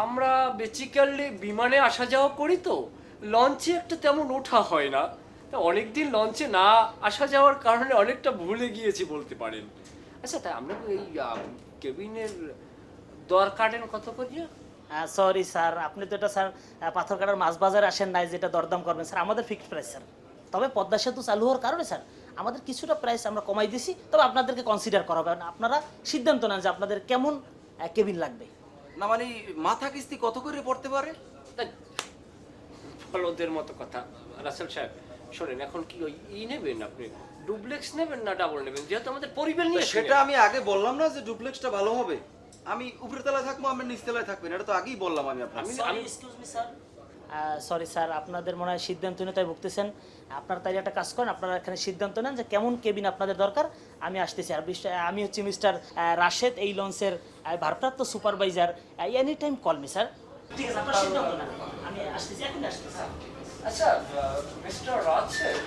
আমরা বেসিক্যালি বিমানে আসা যাওয়া করি তো, লঞ্চে একটা তেমন ওঠা হয় না। তা অনেকদিন লঞ্চে না আসা যাওয়ার কারণে অনেকটা ভুলে গিয়েছি বলতে পারেন। আচ্ছা, তাই আমরা এই কেবিনের দর কাটেন কত করিয়া? সরি স্যার, আপনি তো এটা স্যার পাথর কাটার মাছ বাজারে আসেন নাই যেটা দরদাম করবেন স্যার। আমাদের ফিক্সড প্রাইস স্যার। তবে পদ্মা সেতু চালু হওয়ার কারণে স্যার আমাদের কিছুটা প্রাইস আমরা কমাই দিছি। তবে আপনাদেরকে কনসিডার করা হবে, আপনারা সিদ্ধান্ত নেন যে আপনাদের কেমন কেবিন লাগবে। না মানে মাথা কিস্তি কত করে পড়তে পারে? ফলদের মতো কথা। রাসেল সাহেব শোনেন, এখন কি ওই নেবেন আপনি, ডুপ্লেক্স নেবেন না ডাবল নেবেন? যেহেতু আমাদের পরিবার নিয়ে সেটা আমি আগে বললাম না যে ডুপ্লেক্সটা ভালো হবে। আমি উপরের তলায় থাকবো, আপনি নিচতলায় থাকবেন, এটা তো আগেই বললাম আমি আপনাকে। Excuse me sir, sorry sir, আপনাদের মনে হয় সিদ্ধান্তহীনতায় ভুগতেছেন। আপনারা তাই একটা কাজ করেন, আপনারা এখানে সিদ্ধান্ত নেন যে কেমন কেবিন আপনাদের দরকার। আমি আসতেছি। আর আমি হচ্ছে মিস্টার রাশেদ, এই লঞ্চের ভারপ্রাপ্ত supervisor. Any time call me sir. ঠিক আছে, আপনারা সিদ্ধান্ত নেন। আমি আসতেছি, এখন আসতেছি। আচ্ছা মিস্টার রাশেদ,